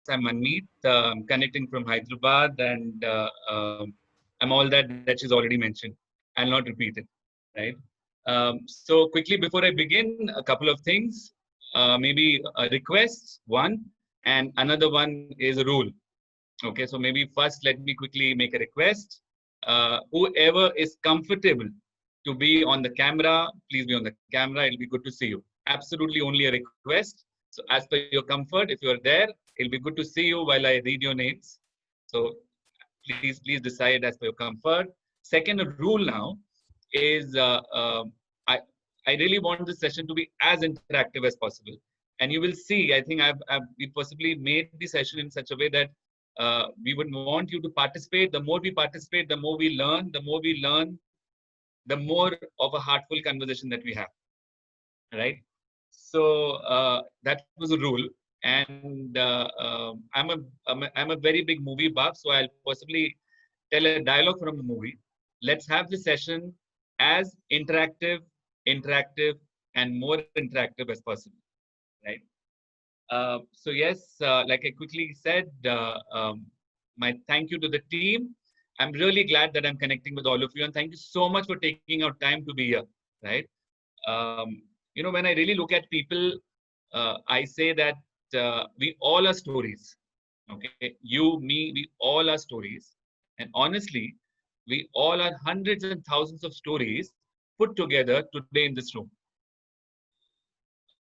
I'm Manmeet. I'm connecting from Hyderabad, and I'm all that she's already mentioned. I'll not repeat it, right? So quickly before I begin, a couple of things. Maybe a request, one, and another one is a rule. Okay, so maybe first let me quickly make a request. Whoever is comfortable to be on the camera, please be on the camera. It'll be good to see you. Absolutely only a request. So as per your comfort, if you're there, it'll be good to see you while I read your names. So please decide as per your comfort. Second rule now is I I really want this session to be as interactive as possible. And you will see, I think we possibly made the session in such a way that we would want you to participate. The more we participate, the more we learn. The more we learn, the more of a heartful conversation that we have, right? So that was a rule. And I'm a very big movie buff, so I'll possibly tell a dialogue from the movie. Let's have the session as interactive, and more interactive as possible, right? So yes, like I quickly said, my thank you to the team. I'm really glad that I'm connecting with all of you, and thank you so much for taking out time to be here, right? When I really look at people, I say that we all are stories. Okay, you, me, we all are stories, and honestly, we all are hundreds and thousands of stories put together today in this room.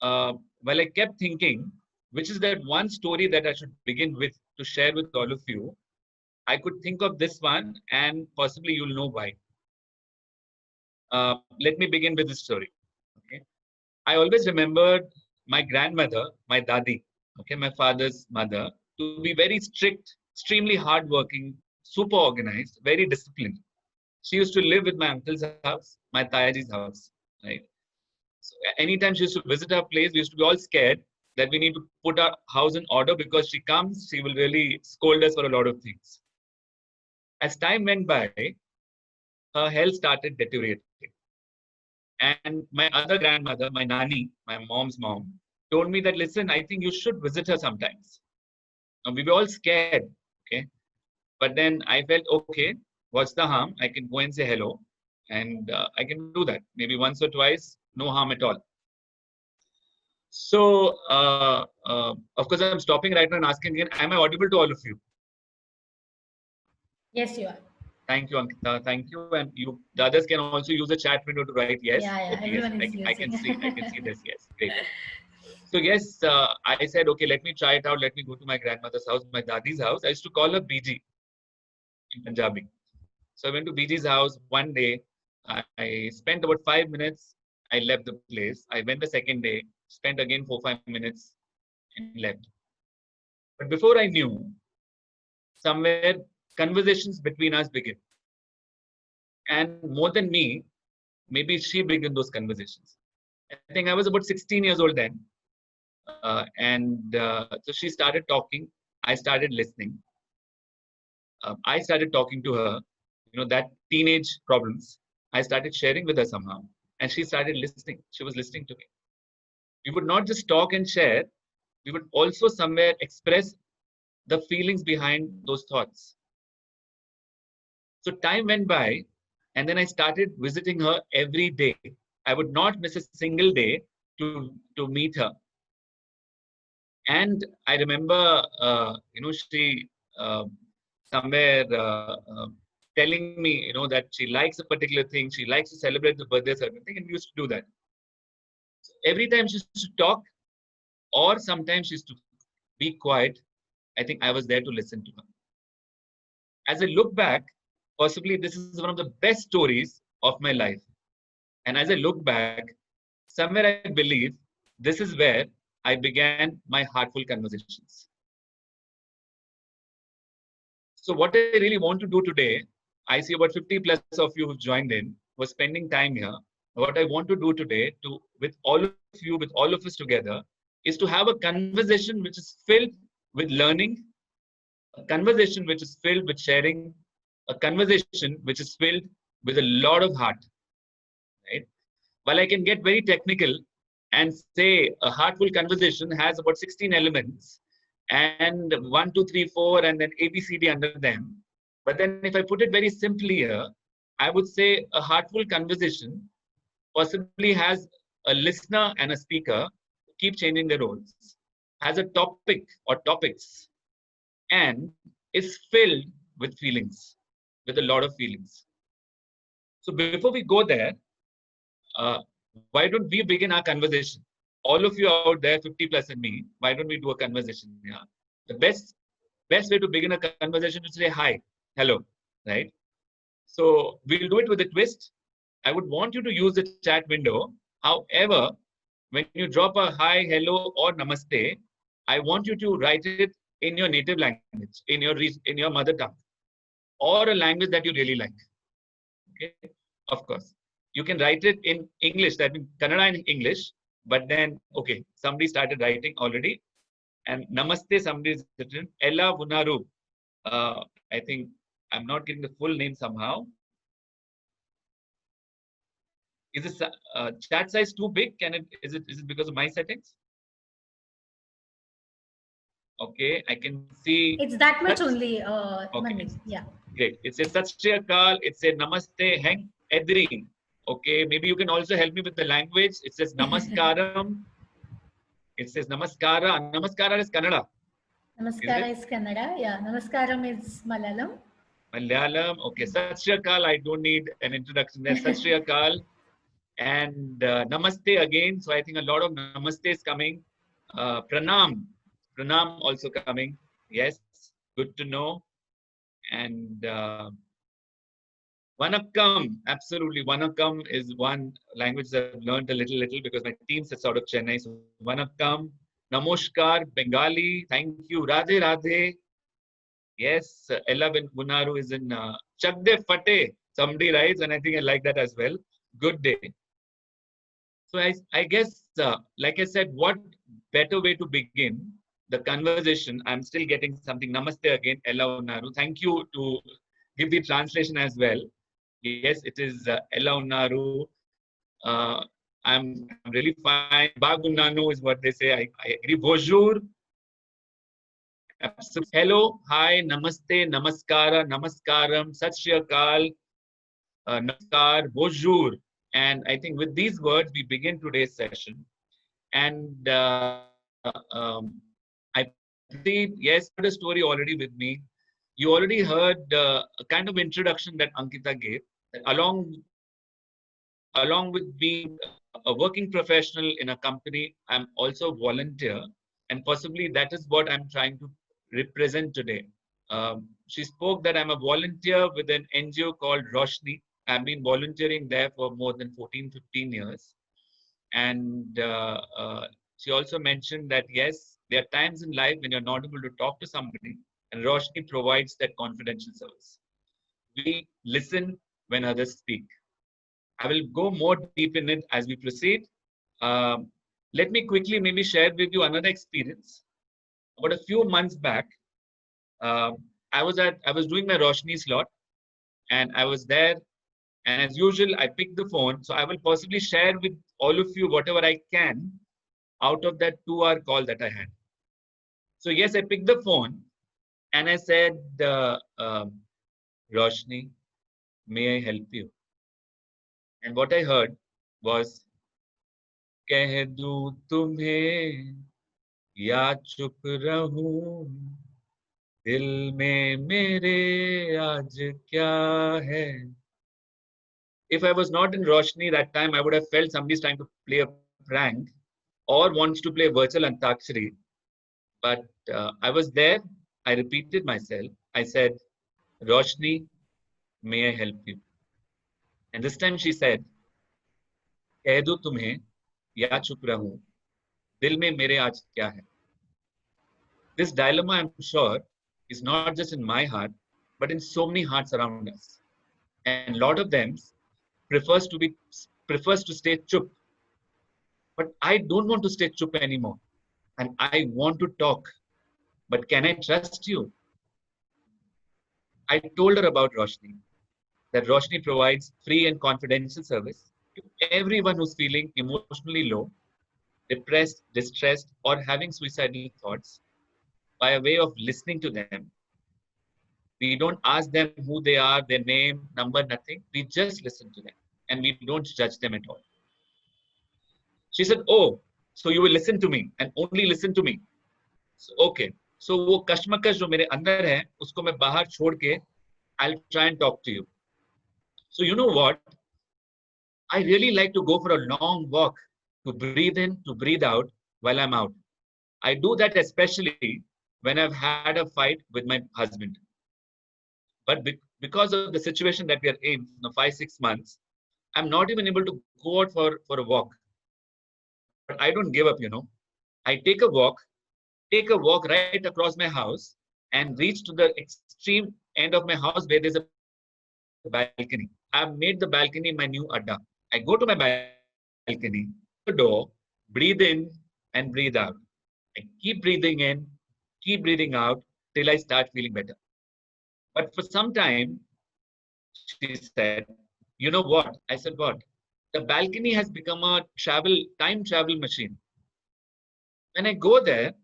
Well, I kept thinking, which is that one story that I should begin with to share with all of you. I could think of this one, and possibly you'll know why. Let me begin with this story. Okay, I always remembered my grandmother, my dadi, okay, my father's mother, to be very strict, extremely hardworking, super organized, very disciplined. She used to live with my uncle's house, my tayaji's house, right? So anytime she used to visit our place, we used to be all scared that we need to put our house in order because she comes, she will really scold us for a lot of things. As time went by, her health started deteriorating. And my other grandmother, my nani, my mom's mom, told me that, listen, I think you should visit her sometimes. And we were all scared, okay? But then I felt, okay, what's the harm? I can go and say hello. And I can do that. Maybe once or twice, no harm at all. So, of course, I'm stopping right now and asking again, am I audible to all of you? Yes, you are. Thank you, Ankita. Thank you. And you, the others can also use the chat window to write yes. Yeah, Okay, yes, everyone is I can using. see. I can see this. Yes, great. So yes, I said, okay, let me try it out. Let me go to my grandmother's house, my dadi's house. I used to call her BG in Punjabi. So I went to BG's house one day. I spent about 5 minutes. I left the place. I went the second day, spent again 4-5 minutes and left. But before I knew, somewhere conversations between us began. And more than me, maybe she began those conversations. I think I was about 16 years old then. So she started talking. I started listening. I started talking to her, that teenage problems. I started sharing with her somehow. And she started listening. She was listening to me. We would not just talk and share, we would also somewhere express the feelings behind those thoughts. So time went by, and then I started visiting her every day. I would not miss a single day to meet her. And I remember, she somewhere telling me, that she likes a particular thing. She likes to celebrate the birthday, certain thing, and we used to do that. So every time she used to talk, or sometimes she used to be quiet, I think I was there to listen to her. As I look back, possibly this is one of the best stories of my life. And as I look back, somewhere I believe this is where I began my heartful conversations. So what I really want to do today, I see about 50 plus of you who've joined in, who are spending time here. What I want to do today with all of you, with all of us together, is to have a conversation which is filled with learning, a conversation which is filled with sharing, a conversation which is filled with a lot of heart, right? While I can get very technical and say a heartful conversation has about 16 elements, and 1, 2, 3, 4, and then ABCD under them. But then if I put it very simply here, I would say a heartful conversation possibly has a listener and a speaker who keep changing their roles, has a topic or topics, and is filled with feelings, with a lot of feelings. So before we go there, uh, why don't we begin our conversation? All of you out there, 50 plus and me, why don't we do a conversation? Yeah. The best way to begin a conversation is to say hi, hello, right? So we'll do it with a twist. I would want you to use the chat window. However, when you drop a hi, hello, or namaste, I want you to write it in your native language, in your mother tongue, or a language that you really like. Okay, of course. You can write it in English, that means Kannada in English, but then, okay, somebody started writing already. And namaste, somebody is written, Ella Vunaru. I think I'm not getting the full name somehow. Is this chat size too big? Is it because of my settings? Okay, I can see. It's that much only. Okay. Yeah. Great. It says Sat Shri Akal. It says Namaste Heng Edri. Okay, maybe you can also help me with the language. It says Namaskaram. It says Namaskara. Namaskara is Kannada. Namaskara is Kannada. Yeah. Namaskaram is Malayalam. Malayalam. Okay. Sat Shri Akal. I don't need an introduction there. Sat Shri Akal. And Namaste again. So I think a lot of Namaste is coming. Pranam. Pranam also coming. Yes. Good to know. And Vanakkam, absolutely. Vanakkam is one language that I've learned a little because my team sits out of Chennai. So Vanakkam, Namaskar, Bengali, thank you. Radhe Radhe. Yes, Ella Vunaru is in Chakde Fate. Somebody writes, and I think I like that as well. Good day. So I guess, like I said, what better way to begin the conversation? I'm still getting something. Namaste again, Ella Vunaru. Thank you to give the translation as well. Yes, it is Ella Unnaru. I'm really fine. Bagunano is what they say. I agree. Bonjour. Hello, hi, namaste, namaskara, namaskaram, sat shri akal, namaskar, bonjour. And I think with these words, we begin today's session. And I proceed, yes, I heard a story already with me. You already heard a kind of introduction that Ankita gave. Along with being a working professional in a company, I'm also a volunteer, and possibly that is what I'm trying to represent today. She spoke that I'm a volunteer with an NGO called Roshni. I've been volunteering there for more than 14, 15 years. And she also mentioned that, yes, there are times in life when you're not able to talk to somebody, and Roshni provides that confidential service. We listen when others speak. I will go more deep in it as we proceed. Let me quickly maybe share with you another experience. About a few months back, I was doing my Roshni slot, and I was there. And as usual, I picked the phone. So I will possibly share with all of you whatever I can out of that 2-hour call that I had. So yes, I picked the phone, and I said, Roshni, may I help you? And what I heard was, कह दूं तुम्हें या चुप रहूं, दिल में मेरे आज क्या है? If I was not in Roshni that time, I would have felt somebody's trying to play a prank or wants to play virtual Antakshari. But I was there. I repeated myself. I said, Roshni, may I help you? And this time she said, कह दूं तुम्हें या चुप रहूं, दिल में मेरे आज क्या है? This dilemma, I'm sure, is not just in my heart, but in so many hearts around us. And a lot of them prefers to stay chup. But I don't want to stay chup anymore. And I want to talk. But can I trust you? I told her about Roshni, that Roshni provides free and confidential service to everyone who's feeling emotionally low, depressed, distressed, or having suicidal thoughts. by way of listening to them. We don't ask them who they are, their name, number, nothing. We just listen to them and we don't judge them at all. She said, oh, so you will listen to me and only listen to me. So, okay. So वो कश्मकश जो मेरे अंदर है, उसको मैं बाहर छोड़ के, I'll try and talk to you. So you know what? I really like to go for a long walk, to breathe in, to breathe out while I'm out. I do that especially when I've had a fight with my husband. But because of the situation that we are in, 5-6 months, I'm not even able to go out for a walk. But I don't give up, I take a walk right across my house and reach to the extreme end of my house where there's a balcony. I've made the balcony my new adda. I go to my balcony, the door, breathe in and breathe out. I keep breathing in, keep breathing out till I start feeling better. But for some time, she said, you know what? I said, what? The balcony has become a time travel machine. When I go there,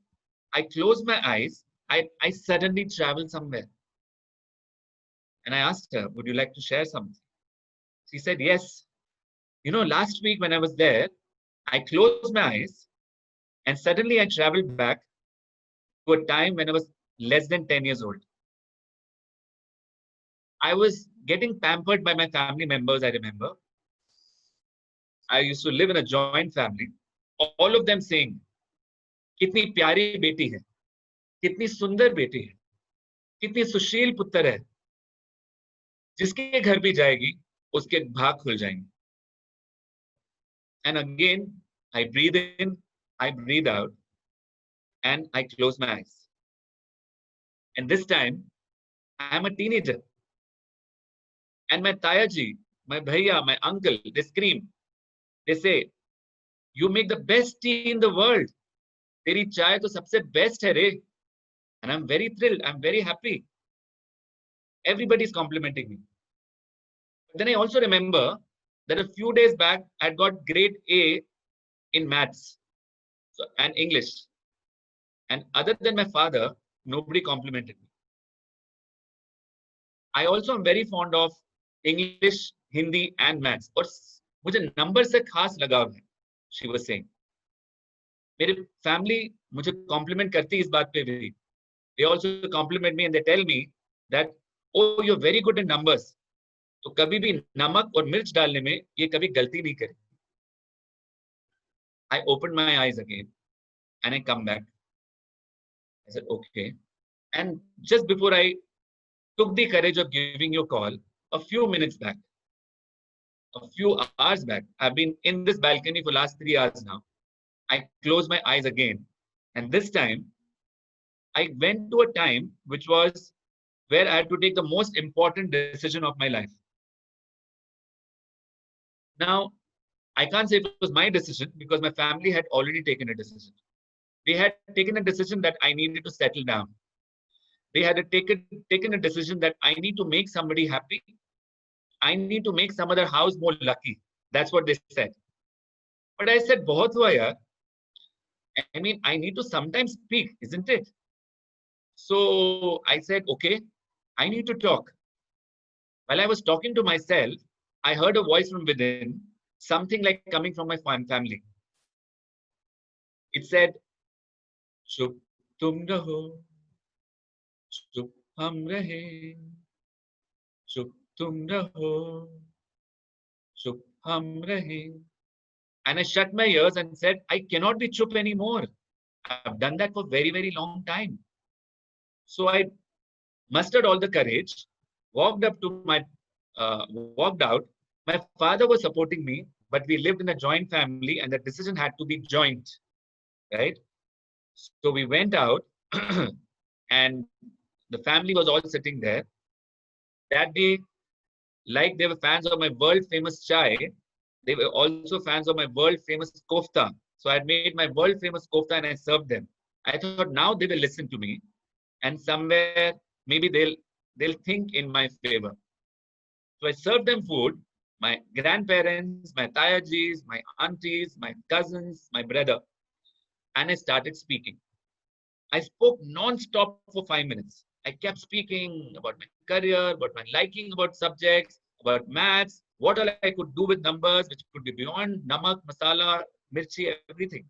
I close my eyes, I suddenly travel somewhere. And I asked her, would you like to share something? She said, yes. Last week when I was there, I closed my eyes and suddenly I traveled back to a time when I was less than 10 years old. I was getting pampered by my family members, I remember. I used to live in a joint family. All of them saying, कितनी प्यारी बेटी है, कितनी सुंदर बेटी है, कितनी सुशील पुत्र है, जिसके घर भी जाएगी, उसके भाग खुल जाएंगे. And again, I breathe in, I breathe out, and I close my eyes. And this time, I am a teenager. And my Tayaji, my bhaiya, my uncle, they scream. They say, you make the best tea in the world. Teri chai to sabse best hai re. And I'm very thrilled. I'm very happy. Everybody's complimenting me. But then I also remember that a few days back, I got grade A in maths and English. And other than my father, nobody complimented me. I also am very fond of English, Hindi and maths. और मुझे number से खास लगाव है, she was saying. मेरे family मुझे compliment करती इस बात पे भी. They also compliment me and they tell me that, oh, you're very good in numbers. तो कभी भी नमक और मिर्च डालने में ये कभी गलती नहीं करी. I opened my eyes again and I come back. I said, okay. And just before I took the courage of giving you a call, a few minutes back, a few hours back, I've been in this balcony for the last 3 hours now. I closed my eyes again. And this time, I went to a time which was where I had to take the most important decision of my life. Now, I can't say it was my decision because my family had already taken a decision. They had taken a decision that I needed to settle down. They had taken a decision that I need to make somebody happy. I need to make some other house more lucky. That's what they said. But I said, bahut hua yaar. I mean, I need to sometimes speak, isn't it? So I said, okay, I need to talk. While I was talking to myself, I heard a voice from within, something like coming from my family. It said, Chup tum raho, chup hum rahe, chup tum raho, chup hum rahe. And I shut my ears and said, I cannot be chup anymore. I've done that for a very, very long time. So I mustered all the courage, walked out. My father was supporting me, but we lived in a joint family and the decision had to be joint, right? So we went out and the family was all sitting there. That day, like they were fans of my world famous chai, they were also fans of my world famous kofta. So I had made my world famous kofta and I served them. I thought now they will listen to me and somewhere maybe they'll think in my favor. So I served them food, my grandparents, my tayajis, my aunties, my cousins, my brother. And I started speaking. I spoke non-stop for 5 minutes. I kept speaking about my career, about my liking about subjects, about maths, what all I could do with numbers, which could be beyond namak, masala, mirchi, everything.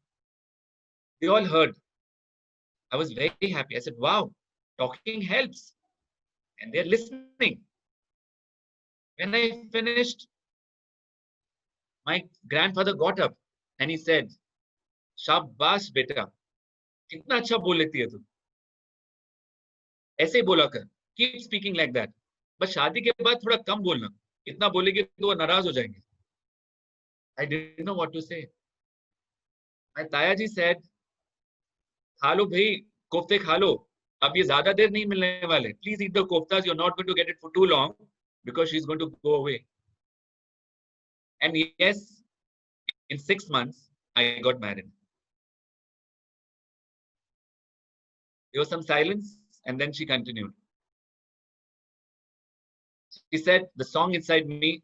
They all heard. I was very happy. I said, wow, talking helps. And they're listening. When I finished, my grandfather got up and he said, शाबाश बेटा, कितना अच्छा बोल लेती है तू, ऐसे ही बोला कर, keep speaking like that. बस शादी के बाद थोड़ा कम बोलना, इतना बोलेगी तो वो नाराज हो जाएंगे. I didn't know what to say. My ताया जी said, खा लो भाई, कोफ्ते खा लो, अब ये ज्यादा देर नहीं मिलने वाले. Please eat the koftas, you're not going to get it for too long because she's going to go away. And yes, in 6 months, I got married. There was some silence, and then she continued. She said, the song inside me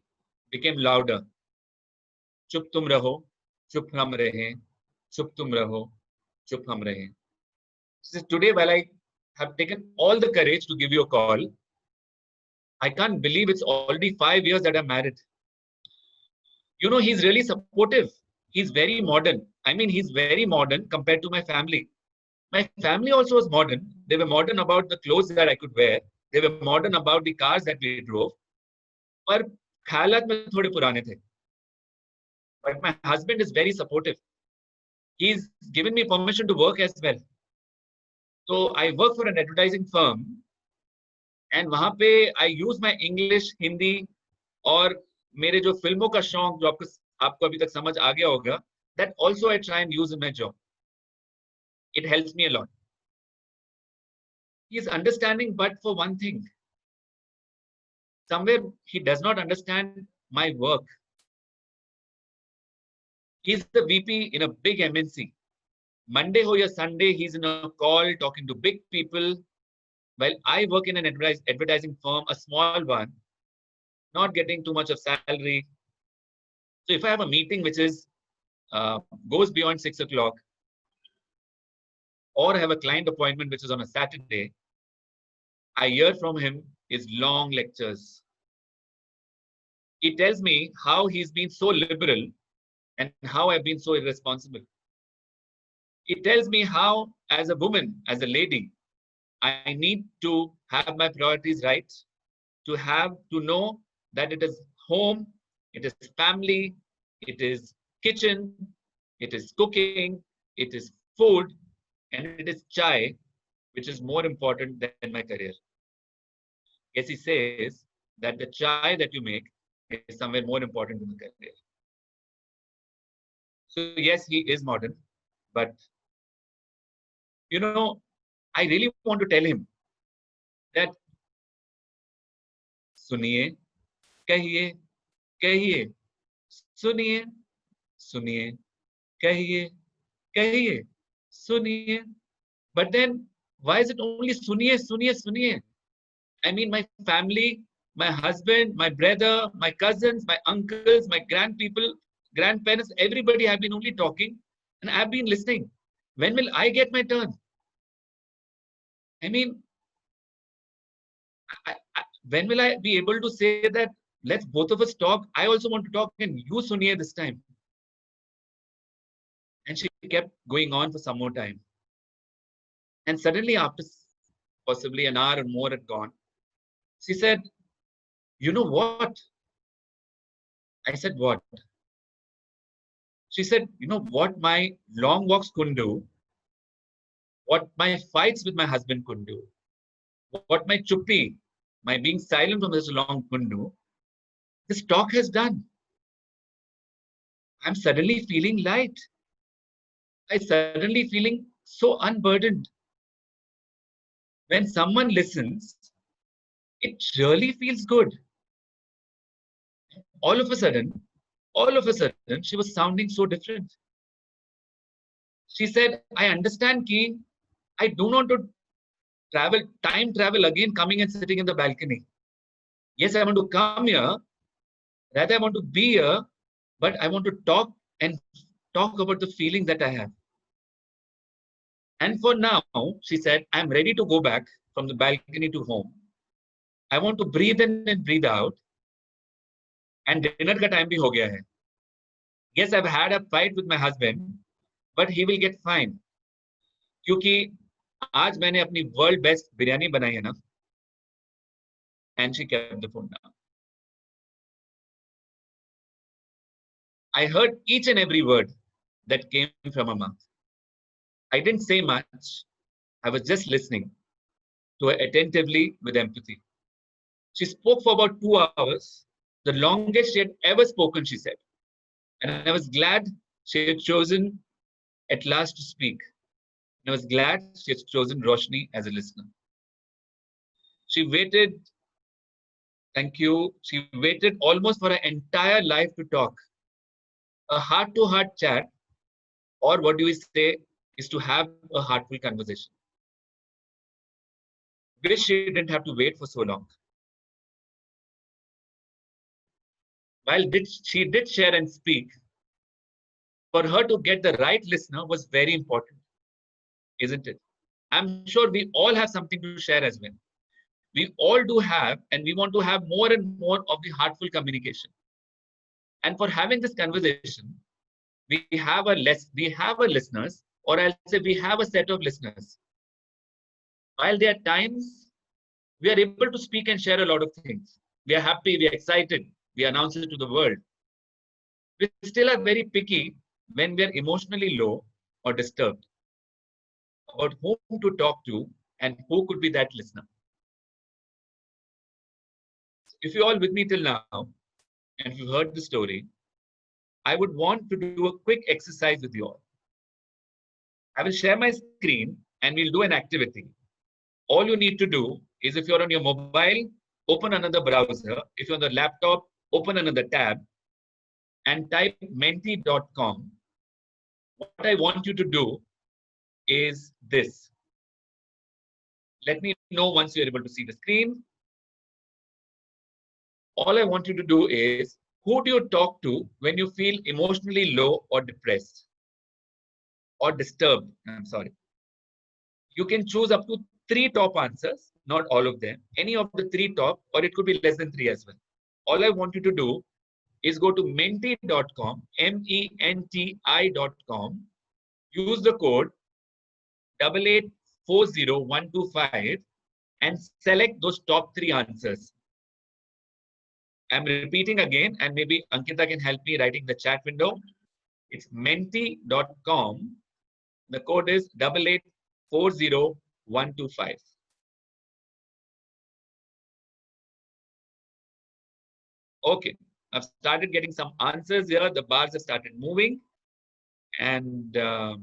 became louder. Chup tum raho, chup hum rahe, chup tum raho, chup hum rahe. She said, today, while I have taken all the courage to give you a call, I can't believe it's already 5 years that I'm married. You know, he's really supportive. He's very modern. I mean, he's very modern compared to my family. My family also was modern. They were modern about the clothes that I could wear. They were modern about the cars that we drove. पर ख्यालात में थोड़े पुराने थे. But my husband is very supportive. He's given me permission to work as well. So I work for an advertising firm, and वहाँ पे I use my English, Hindi और मेरे जो फिल्मों का शौक जो आपको अभी तक समझ आ गया होगा, that also I try and use in my job. It helps me a lot. He is understanding, but for one thing, somewhere he does not understand my work. He's the VP in a big MNC. Monday or Sunday, he's in a call talking to big people, while I work in an advertising firm, a small one, not getting too much of salary. So if I have a meeting which is goes beyond 6 o'clock, or I have a client appointment which is on a Saturday, I hear from him his long lectures. He tells me how he's been so liberal and how I've been so irresponsible. He tells me how, as a woman, as a lady, I need to have my priorities right, to know that it is home, it is family, it is kitchen, it is cooking, it is food, and it is chai, which is more important than my career. Yes, he says that the chai that you make is somewhere more important than the career. So yes, he is modern, but you know, I really want to tell him that सुनिए, कहिए, कहिए, सुनिए, सुनिए, कहिए, कहिए, सुनिए. But then, why is it only सुनिए, सुनिए, सुनिए? I mean, my family, my husband, my brother, my cousins, my uncles, my grandparents, everybody have been only talking, and I've been listening. When will I get my turn? I mean, when will I be able to say that, let's both of us talk? I also want to talk, and you, Suniya, this time. And she kept going on for some more time. And suddenly, after possibly an hour or more had gone, she said, you know what? I said, what? She said, you know what my long walks couldn't do, what my fights with my husband couldn't do, what my chuppi, my being silent for this long couldn't do, this talk has done. I'm suddenly feeling light. I'm suddenly feeling so unburdened. When someone listens, it really feels good. All of a sudden, she was sounding so different. She said, I understand, Ki, I don't want to time travel again, coming and sitting in the balcony. Yes, I want to come here. Rather, I want to be here, but I want to talk about the feelings that I have. And for now, she said, I'm ready to go back from the balcony to home. I want to breathe in and breathe out. And dinner ka time bhi ho gaya hai. Yes, I've had a fight with my husband, but he will get fine. क्योंकि आज मैंने अपनी world best biryani बनाई है ना. And she kept the phone down. I heard each and every word that came from her mouth. I didn't say much. I was just listening to her attentively with empathy. She spoke for about 2 hours, the longest she had ever spoken, she said. And I was glad she had chosen at last to speak. And I was glad she had chosen Roshni as a listener. She waited, thank you, she waited almost for her entire life to talk. A heart-to-heart chat, or what do we say, is to have a heartful conversation. Wish she didn't have to wait for so long. While she did share and speak, for her to get the right listener was very important, isn't it? I'm sure we all have something to share as well. We all do have, and we want to have more and more of the heartful communication. And for having this conversation, we have a listeners, or I'll say we have a set of listeners. While there are times we are able to speak and share a lot of things. We are happy, we are excited, we announce it to the world. We still are very picky when we are emotionally low or disturbed about whom to talk to and who could be that listener. If you're all with me till now, and if you've heard the story, I would want to do a quick exercise with you all. I will share my screen and we'll do an activity. All you need to do is, if you're on your mobile, open another browser. If you're on the laptop, open another tab and type menti.com. What I want you to do is this. Let me know once you're able to see the screen. All I want you to do is, who do you talk to when you feel emotionally low or depressed or disturbed? I'm sorry. You can choose up to 3 top answers, not all of them, any of the 3 top, or it could be less than 3 as well. All I want you to do is go to menti.com, menti.com, use the code 8840125 and select those top 3 answers. I'm repeating again, and maybe Ankita can help me writing the chat window. It's menti.com. The code is 8840125. Okay, I've started getting some answers here. The bars have started moving. And okay.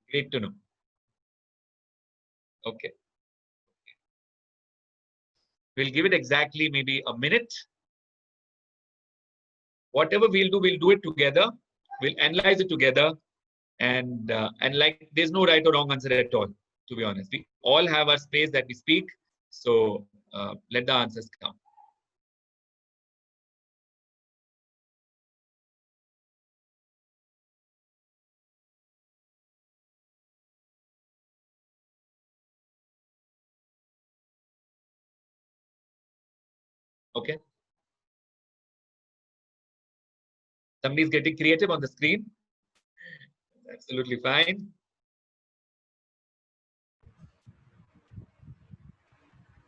Great to know. Okay. We'll give it exactly maybe a minute. Whatever we'll do it together. We'll analyze it together. And like, there's no right or wrong answer at all, to be honest. We all have our space that we speak. So let the answers come. Okay. Somebody's getting creative on the screen. Absolutely fine.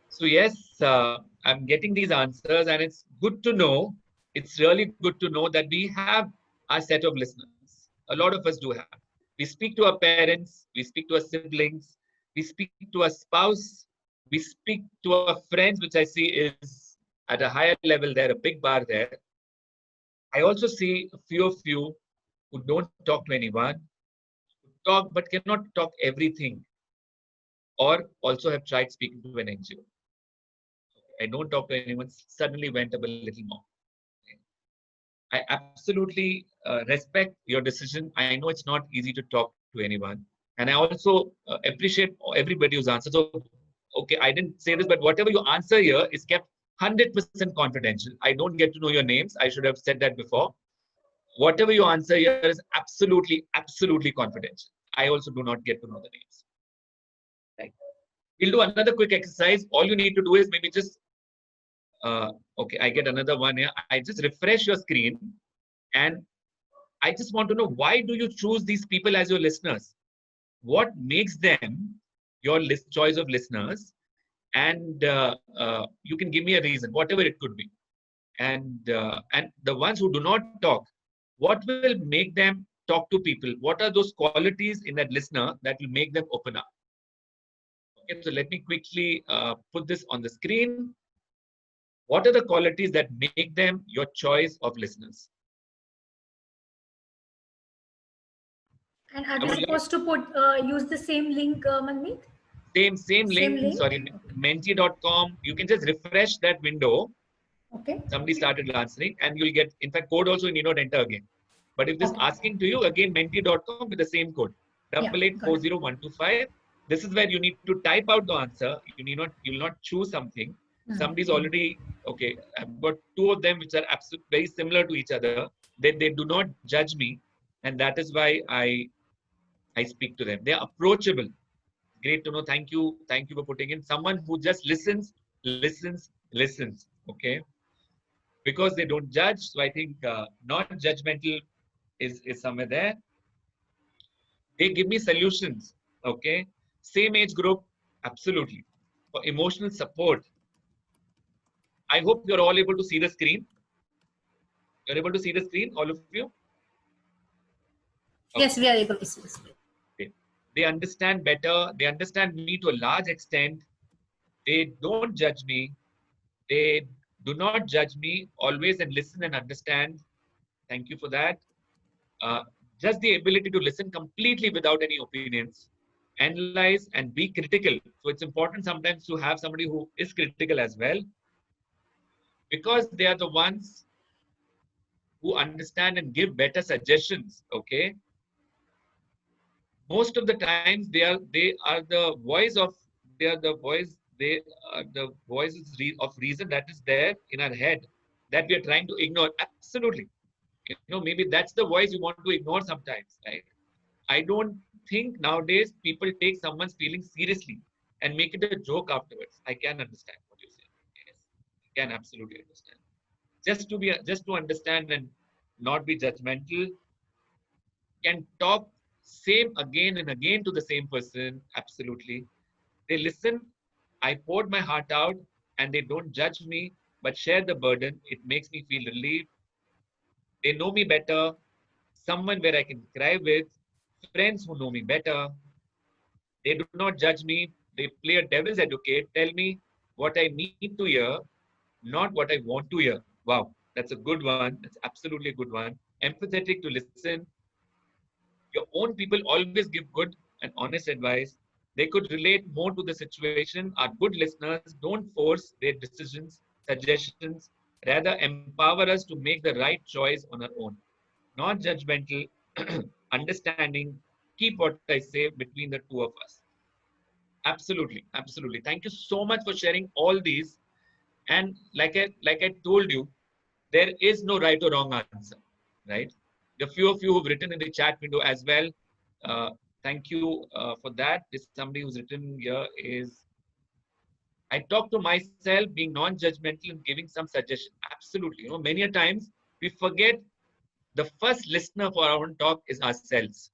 So yes, I'm getting these answers, and it's good to know. It's really good to know that we have our set of listeners. A lot of us do have. We speak to our parents, we speak to our siblings, we speak to our spouse, we speak to our friends, which I see is at a higher level there, a big bar there. I also see a few of you who don't talk to anyone, who talk but cannot talk everything, or also have tried speaking to an NGO. I don't talk to anyone, suddenly went up a little more. I absolutely respect your decision. I know it's not easy to talk to anyone. And I also appreciate everybody who's answered. So, okay, I didn't say this, but whatever you answer here is kept 100% confidential. I don't get to know your names. I should have said that before. Whatever you answer here is absolutely, absolutely confidential. I also do not get to know the names. Right. We'll do another quick exercise. All you need to do is maybe just, okay, I get another one here. I just refresh your screen and I just want to know, why do you choose these people as your listeners? What makes them your choice of listeners? And you can give me a reason, whatever it could be. And the ones who do not talk, what will make them talk to people? What are those qualities in that listener that will make them open up? Okay, so let me quickly put this on the screen. What are the qualities that make them your choice of listeners? And are we supposed to put use the same link, Manmeet? Same link. Sorry, okay. Menti.com. You can just refresh that window. Okay. Somebody started answering, and you'll get, in fact, code also you need not enter again. But if this asking to you again, Menti.com with the same code, 88840125. This is where you need to type out the answer. You'll not choose something. Somebody's already, okay, I've got two of them which are absolutely very similar to each other. They do not judge me, and that is why I speak to them. They're approachable. Great to know. Thank you for putting in. Someone who just listens. Okay, because they don't judge. So I think non-judgmental is somewhere there. They give me solutions. Okay, same age group, absolutely. For emotional support, I hope you're all able to see the screen. You're able to see the screen, all of you? Okay. Yes, we are able to see the screen. Okay. They understand better. They understand me to a large extent. They don't judge me. They do not judge me, always, and listen and understand. Thank you for that. Just the ability to listen completely without any opinions, analyze and be critical. So it's important sometimes to have somebody who is critical as well, because they are the ones who understand and give better suggestions. Okay. Most of the times they are the voices of reason that is there in our head that we are trying to ignore. Absolutely. Maybe that's the voice you want to ignore sometimes, right? I don't think nowadays people take someone's feelings seriously and make it a joke afterwards. I can understand what you're saying. Yes, I can absolutely understand. Just to understand and not be judgmental, can talk same again and again to the same person. Absolutely. They listen. I poured my heart out and they don't judge me, but share the burden. It makes me feel relieved. They know me better. Someone where I can cry with. Friends who know me better. They do not judge me. They play a devil's advocate. Tell me what I need to hear, not what I want to hear. Wow, that's a good one. That's absolutely a good one. Empathetic to listen. Your own people always give good and honest advice. They could relate more to the situation. Our good listeners don't force their decisions, suggestions, rather empower us to make the right choice on our own. Not judgmental, understanding, keep what I say between the two of us. Absolutely, absolutely. Thank you so much for sharing all these. And like I told you, there is no right or wrong answer, right? The few of you who've written in the chat window as well, thank you for that. This somebody who's written here is, I talk to myself, being non-judgmental and giving some suggestion. Absolutely. Many a times we forget the first listener for our own talk is ourselves,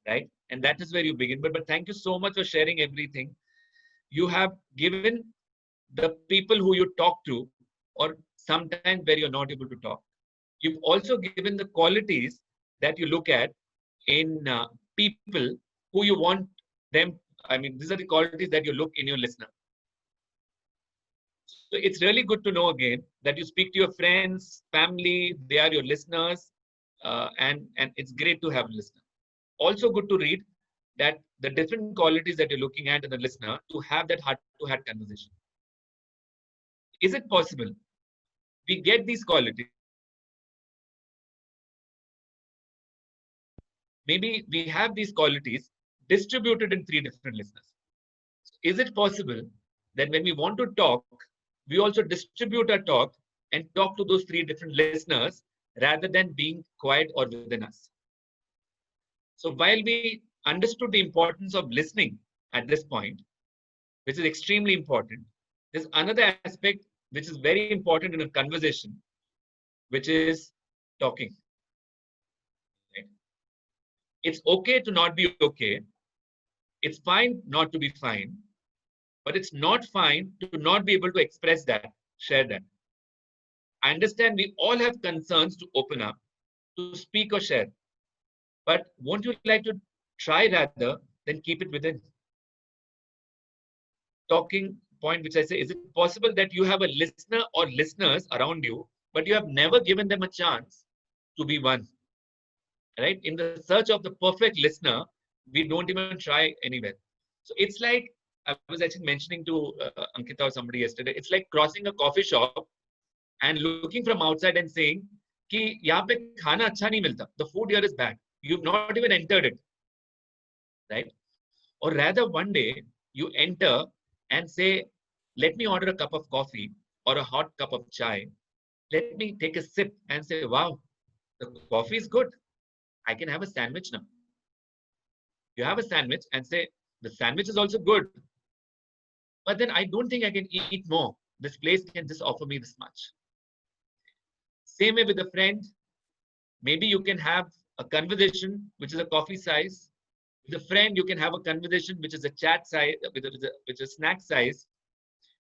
right? And that is where you begin. But thank you so much for sharing everything. You have given the people who you talk to, or sometimes where you're not able to talk. You've also given the qualities that you look at in people who you want them. I mean, these are the qualities that you look in your listener. So it's really good to know again that you speak to your friends, family, they are your listeners, and it's great to have a listener. Also good to read that the different qualities that you're looking at in the listener to have that heart-to-heart conversation. Is it possible we get these qualities? Maybe we have these qualities distributed in 3 different listeners. Is it possible that when we want to talk, we also distribute our talk and talk to those three different listeners rather than being quiet or within us. So while we understood the importance of listening at this point, which is extremely important, there's another aspect which is very important in a conversation, which is talking. Right? It's okay to not be okay. It's fine not to be fine, but it's not fine to not be able to express that, share that. I understand we all have concerns to open up, to speak or share, but won't you like to try rather than keep it within? Talking point, which I say, is it possible that you have a listener or listeners around you, but you have never given them a chance to be one? Right? In the search of the perfect listener, we don't even try anywhere. So it's like, I was actually mentioning to Ankita or somebody yesterday, it's like crossing a coffee shop and looking from outside and saying, कि यहाँ पे खाना अच्छा नहीं मिलता. The food here is bad. You've not even entered it, right? Or rather, one day you enter and say, let me order a cup of coffee or a hot cup of chai. Let me take a sip and say, wow, the coffee is good. I can have a sandwich now. You have a sandwich and say, the sandwich is also good. But then I don't think I can eat more. This place can just offer me this much. Same way with a friend. Maybe you can have a conversation, which is a coffee size. With a friend, you can have a conversation, which is a chat size, which is a snack size.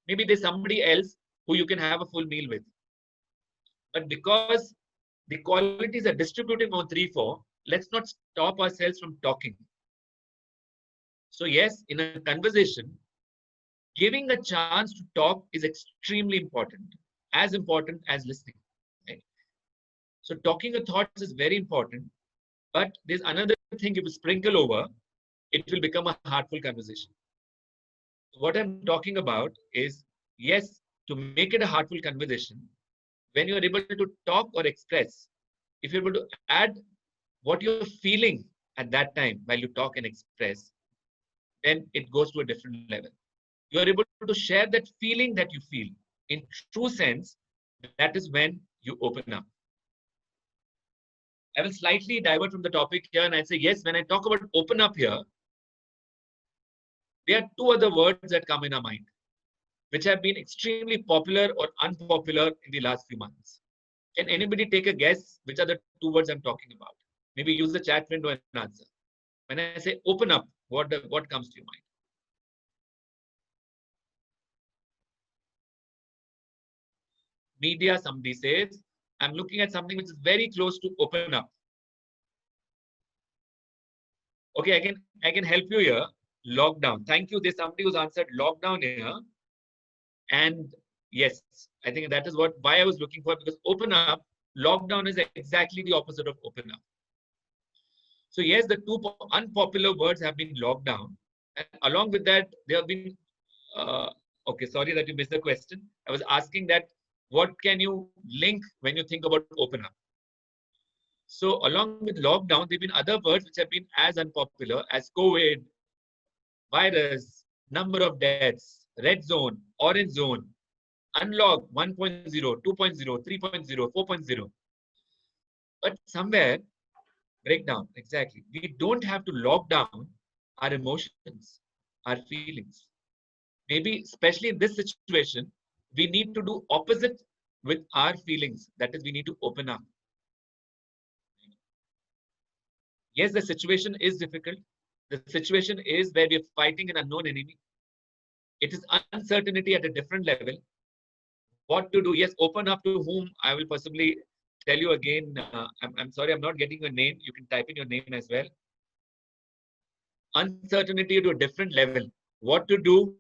Maybe there's somebody else who you can have a full meal with. But because the qualities are distributing on 3, 4, let's not stop ourselves from talking. So yes, in a conversation, giving a chance to talk is extremely important as listening. Right? So talking your thoughts is very important, but there's another thing, if you sprinkle over, it will become a heartful conversation. What I'm talking about is, yes, to make it a heartful conversation, when you're able to talk or express, if you're able to add what you're feeling at that time while you talk and express, then it goes to a different level. You're able to share that feeling that you feel in true sense. That is when you open up. I will slightly divert from the topic here and I say, yes, when I talk about open up here, there are 2 other words that come in our mind, which have been extremely popular or unpopular in the last few months. Can anybody take a guess which are the 2 words I'm talking about? Maybe use the chat window and answer. When I say open up, what comes to your mind? Media, somebody says. I'm looking at something which is very close to open up. Okay, I can help you here. Lockdown. Thank you. There's somebody who's answered lockdown here. And yes, I think that is why I was looking for, because open up, lockdown is exactly the opposite of open up. So yes, the 2 unpopular words have been locked down. And along with that, there have been, okay, sorry that you missed the question. I was asking that, what can you link when you think about open up? So along with lockdown, there have been other words which have been as unpopular as COVID, virus, number of deaths, red zone, orange zone, unlock 1.0, 2.0, 3.0, 4.0. But somewhere, breakdown, exactly. We don't have to lock down our emotions, our feelings. Maybe, especially in this situation, we need to do opposite with our feelings. That is, we need to open up. Yes, the situation is difficult. The situation is where we're fighting an unknown enemy. It is uncertainty at a different level. What to do? Yes, open up to whom? I will possibly tell you again. I'm sorry, I'm not getting your name. You can type in your name as well. Uncertainty to a different level. What to do?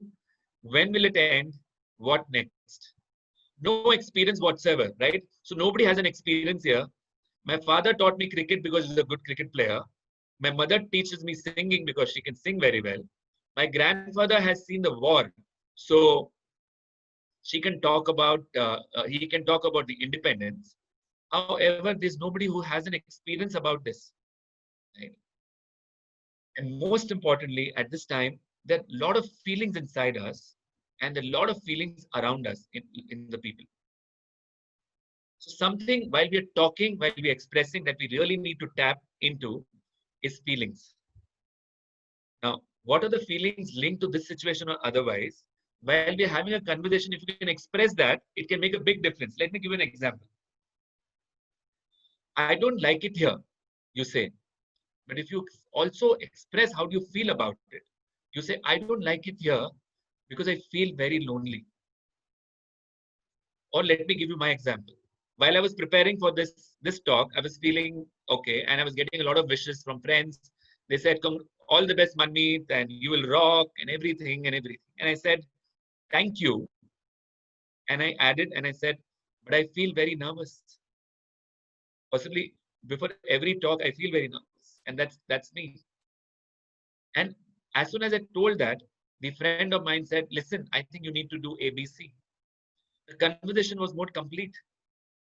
When will it end? What next? No experience whatsoever, right? So nobody has an experience here. My father taught me cricket because he's a good cricket player. My mother teaches me singing because she can sing very well. My grandfather has seen the war, so she can talk about. He can talk about the independence. However, there's nobody who has an experience about this. Right? And most importantly, at this time, there are a lot of feelings inside us, and a lot of feelings around us in the people. So something while we are talking, while we are expressing, that we really need to tap into is feelings. Now, what are the feelings linked to this situation or otherwise? While we are having a conversation, if you can express that, it can make a big difference. Let me give you an example. I don't like it here, you say. But if you also express how do you feel about it, you say, I don't like it here because I feel very lonely. Or let me give you my example. While I was preparing for this talk, I was feeling okay, and I was getting a lot of wishes from friends. They said, all the best, Manmeet, and you will rock, and everything, and everything. And I said, thank you. And I added, and I said, but I feel very nervous. Possibly before every talk, I feel very nervous. And that's me. And as soon as I told that, the friend of mine said, listen, I think you need to do ABC. The conversation was more complete.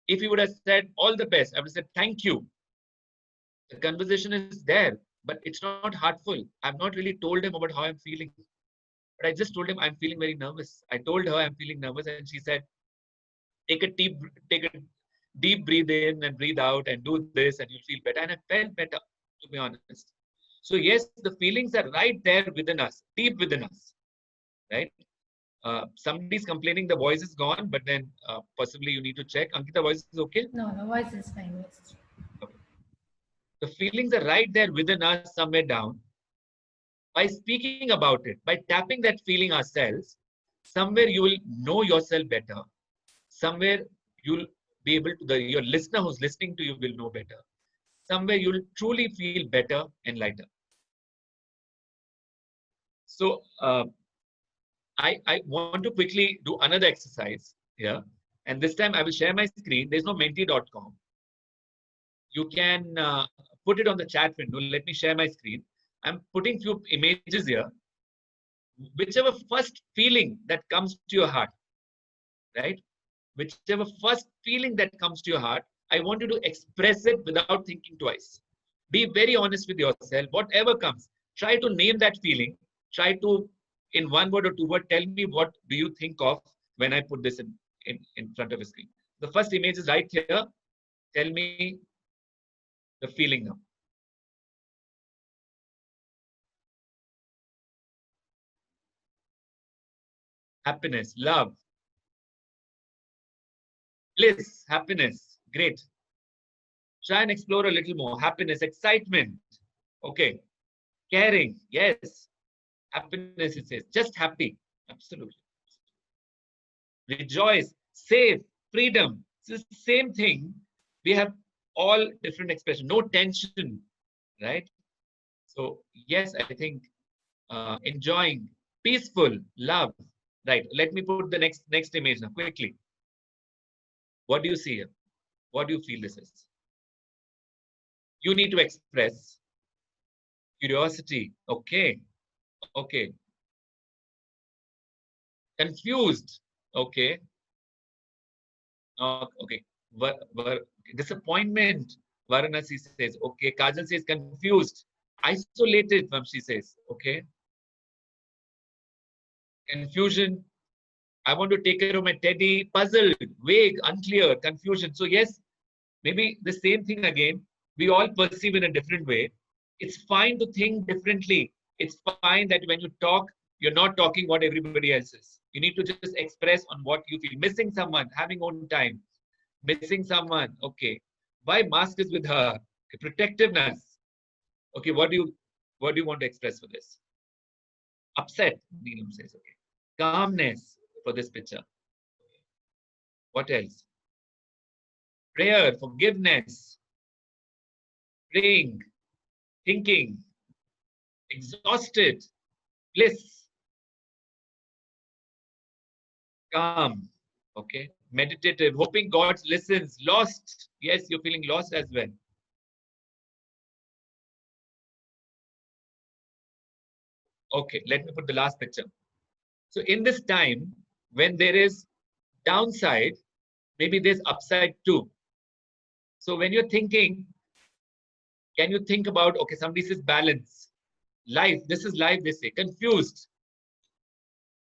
If he would have said all the best, I would have said, thank you. The conversation is there, but it's not heartful. I've not really told him about how I'm feeling. But I just told him I'm feeling very nervous. I told her I'm feeling nervous, and she said, take a deep breathe in and breathe out and do this, and you'll feel better. And I felt better, to be honest. So yes, the feelings are right there within us, deep within us, right? Somebody's complaining the voice is gone, but then possibly you need to check. Ankita, voice is okay? No, voice is fine. Okay. The feelings are right there within us, somewhere down. By speaking about it, by tapping that feeling ourselves, somewhere you will know yourself better. Somewhere you'll be able to, your listener who's listening to you will know better. Somewhere you'll truly feel better and lighter. So I want to quickly do another exercise here. And this time I will share my screen. There's no menti.com. You can put it on the chat window. Let me share my screen. I'm putting few images here. Whichever first feeling that comes to your heart, right? Whichever first feeling that comes to your heart, I want you to express it without thinking twice. Be very honest with yourself. Whatever comes, try to name that feeling. Try to, in one word or two words, tell me what do you think of when I put this in front of a screen. The first image is right here. Tell me the feeling now. Happiness, love, bliss, happiness. Great. Try and explore a little more. Happiness, excitement. Okay. Caring. Yes. Happiness, it says. Just happy. Absolutely. Rejoice. Safe. Freedom. It's the same thing. We have all different expressions. No tension. Right? So, yes, I think enjoying, peaceful, love. Right. Let me put the next image now quickly. What do you see here? What do you feel this is? You need to express curiosity. Okay. Okay. Confused. Okay. Okay. Disappointment. Varanasi says. Okay. Kajal says confused. Isolated, she says. Okay. Confusion. I want to take care of my teddy. Puzzled, vague, unclear, confusion. So yes, maybe the same thing again. We all perceive in a different way. It's fine to think differently. It's fine that when you talk, you're not talking what everybody else is. You need to just express on what you feel. Missing someone, having own time. Missing someone, okay. Why mask is with her? Okay, protectiveness. Okay, what do you want to express for this? Upset, Neelam says, okay. Calmness for this picture. What else? Prayer, forgiveness, praying, thinking, exhausted, bliss, calm, okay, meditative, hoping God listens, lost. Yes, you're feeling lost as well. Okay, let me put the last picture. So in this time, when there is downside, maybe there's upside too. So when you're thinking, can you think about, okay, somebody says balance, life, this is life, they say, confused.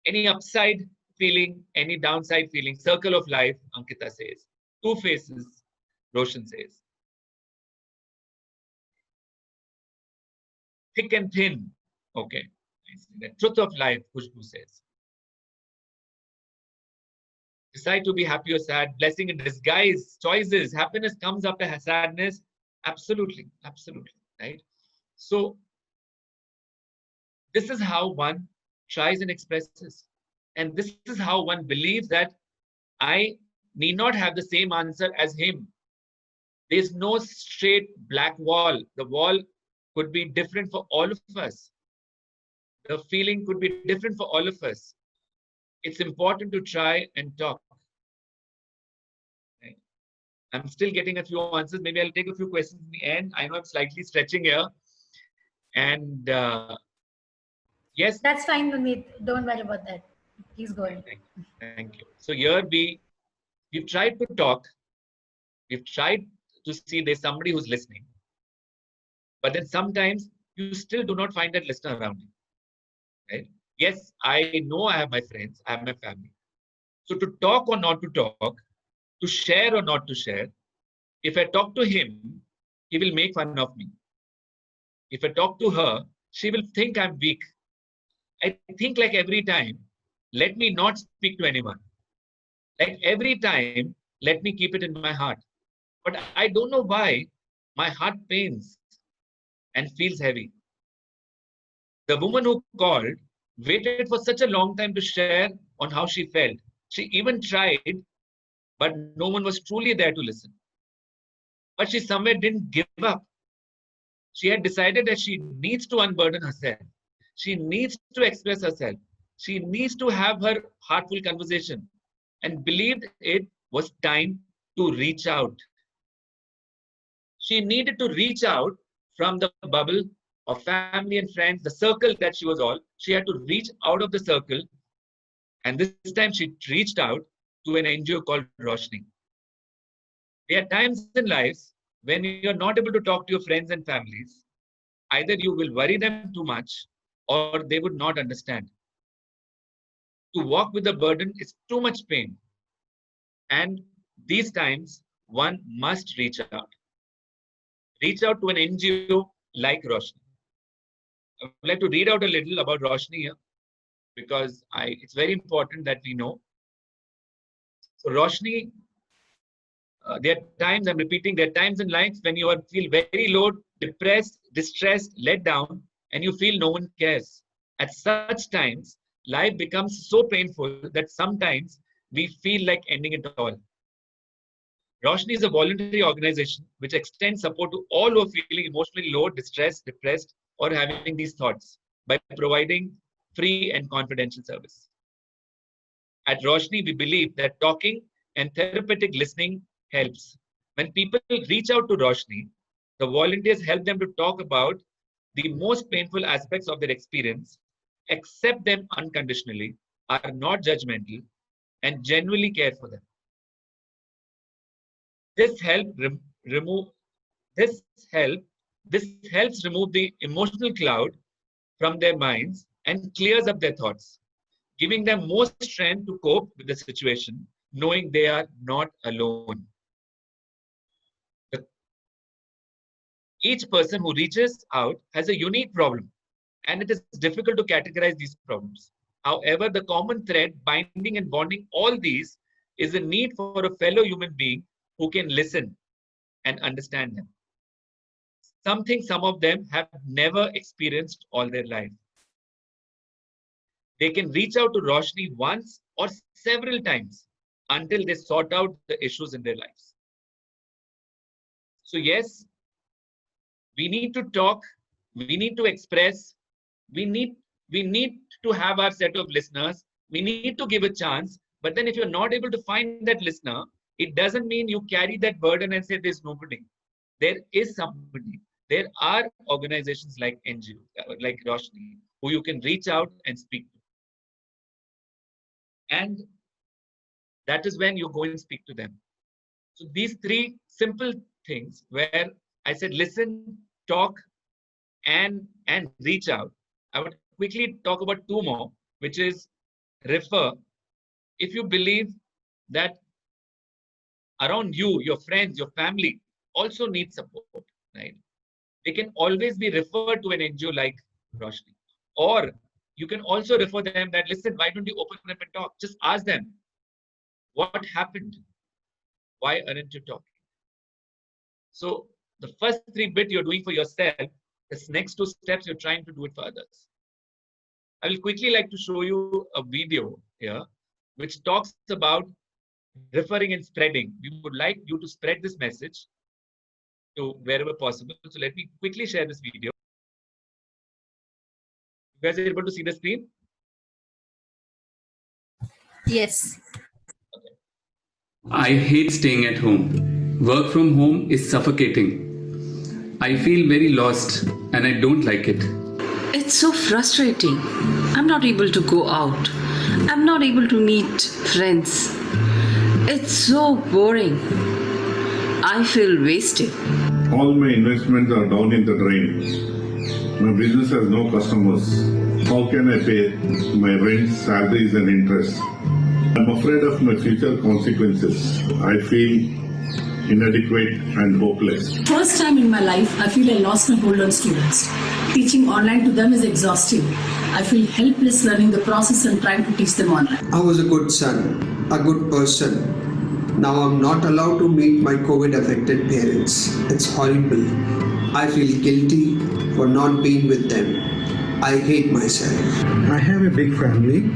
Any upside? feeling, any downside feeling. Circle of life, Ankita says. Two faces, Roshan says. Thick and thin. Okay. The truth of life, Khushbu says. Decide to be happy or sad. Blessing in disguise. Choices. Happiness comes after sadness. Absolutely. Absolutely. Right? So, this is how one tries and expresses. And this is how one believes that I need not have the same answer as him. There's no straight black wall. The wall could be different for all of us. The feeling could be different for all of us. It's important to try and talk. Right? I'm still getting a few answers. Maybe I'll take a few questions in the end. I know I'm slightly stretching here. And yes. That's fine, Navneet. Don't worry about that. Please go ahead. Thank you. So here we've tried to talk. We've tried to see there's somebody who's listening. But then sometimes you still do not find that listener around you. Right? Yes, I know I have my friends, I have my family. So to talk or not to talk, to share or not to share, if I talk to him, he will make fun of me. If I talk to her, she will think I'm weak. I think like every time, let me not speak to anyone. Like every time, let me keep it in my heart. But I don't know why my heart pains and feels heavy. The woman who called waited for such a long time to share on how she felt. She even tried, but no one was truly there to listen. But she somewhere didn't give up. She had decided that she needs to unburden herself. She needs to express herself. She needs to have her heartful conversation and believed it was time to reach out. She needed to reach out from the bubble of family and friends, the circle that she was all. She had to reach out of the circle. And this time she reached out to an NGO called Roshni. There are times in lives when you're not able to talk to your friends and families. Either you will worry them too much or they would not understand. To walk with the burden is too much pain. And these times, one must reach out. Reach out to an NGO like Roshni. I would like to read out a little about Roshni here because it's very important that we know. So Roshni, there are times, I'm repeating, there are times in life when you feel very low, depressed, distressed, let down, and you feel no one cares. At such times, life becomes so painful that sometimes we feel like ending it all. Roshni is a voluntary organization which extends support to all who are feeling emotionally low, distressed, depressed, or having these thoughts by providing free and confidential service. At Roshni, we believe that talking and therapeutic listening helps. When people reach out to Roshni, the volunteers help them to talk about the most painful aspects of their experience, accept them unconditionally, are not judgmental, and genuinely care for them. This helps remove the emotional cloud from their minds and clears up their thoughts, giving them more strength to cope with the situation, knowing they are not alone. Each person who reaches out has a unique problem, and it is difficult to categorize these problems. However, the common thread binding and bonding all these is the need for a fellow human being who can listen and understand them. Something some of them have never experienced all their life. They can reach out to Roshni once or several times until they sort out the issues in their lives. So yes, we need to talk, we need to express, we need to have our set of listeners, we need to give a chance. But then if you're not able to find that listener, it doesn't mean you carry that burden and say there's nobody. There is somebody. There are organizations like NGO, like Roshni, who you can reach out and speak to. And that is when you go and speak to them. So these three simple things where I said listen, talk, and reach out. I would quickly talk about two more, which is refer if you believe that around you, your friends, your family also need support, right? They can always be referred to an NGO like Roshni. Or you can also refer them that, listen, why don't you open up and talk? Just ask them, what happened? Why aren't you talking? So the first 3 bits you're doing for yourself, the next 2 steps you're trying to do it for others. I will quickly like to show you a video here, which talks about referring and spreading. We would like you to spread this message to wherever possible. So let me quickly share this video. You guys are able to see the screen? Yes. Okay. I hate staying at home. Work from home is suffocating. I feel very lost and I don't like it. It's so frustrating. I'm not able to go out. I'm not able to meet friends. It's so boring. I feel wasted. All my investments are down in the drain. My business has no customers. How can I pay my rent, salaries and interest? I'm afraid of my future consequences. I feel inadequate and hopeless. First time in my life, I feel I lost my hold on students. Teaching online to them is exhausting. I feel helpless learning the process and trying to teach them online. I was a good son, a good person. Now I'm not allowed to meet my COVID-affected parents. It's horrible. I feel guilty for not being with them. I hate myself. I have a big family.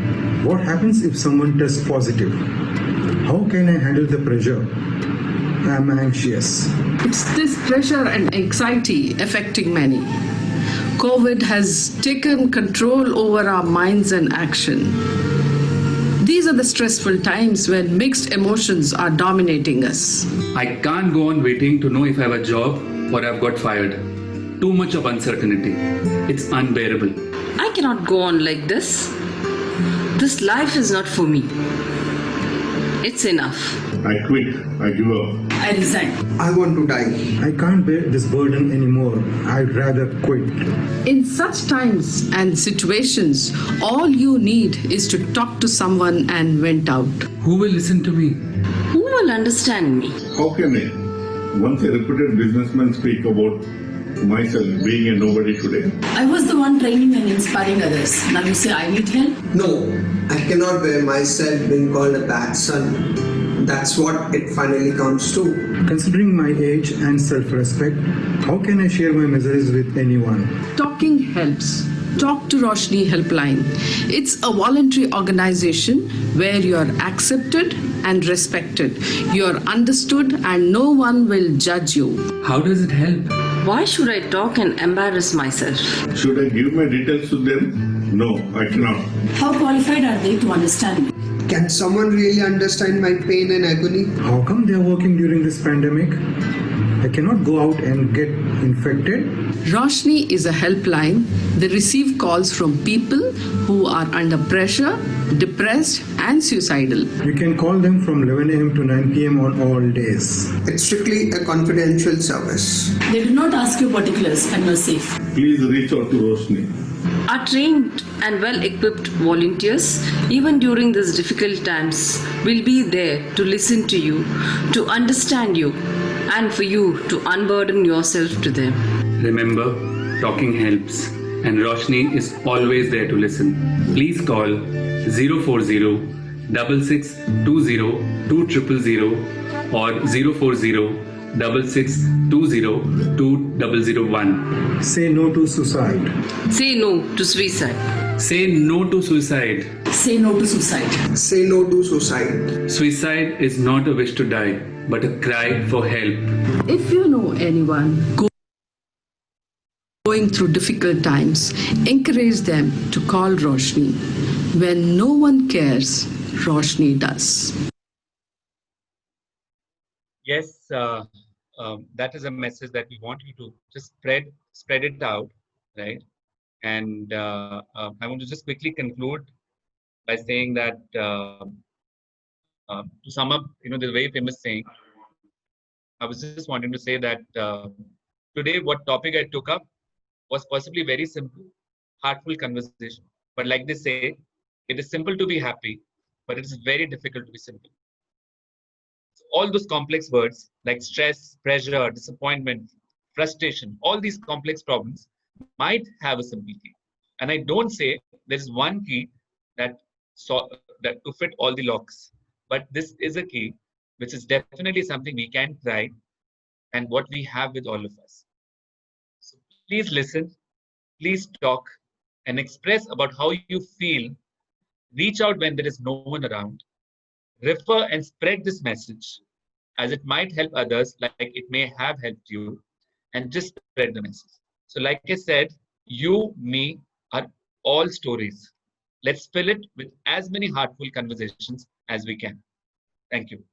What happens if someone tests positive? How can I handle the pressure? I'm anxious. It's this pressure and anxiety affecting many. COVID has taken control over our minds and action. These are the stressful times when mixed emotions are dominating us. I can't go on waiting to know if I have a job or I've got fired. Too much of uncertainty. It's unbearable. I cannot go on like this. This life is not for me. It's enough. I quit. I give up. I resign. I want to die. I can't bear this burden anymore. I'd rather quit. In such times and situations, all you need is to talk to someone and vent out. Who will listen to me? Who will understand me? How can I? Once a reputed businessman speak about myself being a nobody today. I was the one training and inspiring others. Now you say I need help? No, I cannot bear myself being called a bad son. That's what it finally comes to. Considering my age and self-respect, how can I share my miseries with anyone? Talking helps. Talk to Roshni Helpline. It's a voluntary organization where you're accepted and respected. You're understood and no one will judge you. How does it help? Why should I talk and embarrass myself? Should I give my details to them? No, I cannot. How qualified are they to understand me? Can someone really understand my pain and agony? How come they're working during this pandemic? I cannot go out and get infected. Roshni is a helpline. They receive calls from people who are under pressure, depressed and suicidal. You can call them from 11 a.m. to 9 p.m. on all days. It's strictly a confidential service. They do not ask you particulars and you're safe. Please reach out to Roshni. Our trained and well-equipped volunteers, even during these difficult times, will be there to listen to you, to understand you, and for you to unburden yourself to them. Remember, talking helps. And Roshni is always there to listen. Please call 040 6620 2000 or 040 6620 2001. Say no to suicide. Say no to suicide. Say no to suicide. Say no to suicide. Say no to suicide. Suicide is not a wish to die, but a cry for help. If you know anyone going through difficult times, encourage them to call Roshni. When no one cares, Roshni does. Yes, that is a message that we want you to just spread it out, right? And I want to just quickly conclude by saying that to sum up, the very famous saying, I was just wanting to say that today what topic I took up was possibly very simple, heartful conversation. But like they say, it is simple to be happy, but it is very difficult to be simple. All those complex words like stress, pressure, disappointment, frustration, all these complex problems might have a simple key. And I don't say there is one key that to fit all the locks, but this is a key which is definitely something we can try and what we have with all of us. So please listen, please talk and express about how you feel. Reach out when there is no one around. Refer and spread this message as it might help others like it may have helped you, and just spread the message. So like I said, you, me are all stories. Let's fill it with as many heartful conversations as we can. Thank you.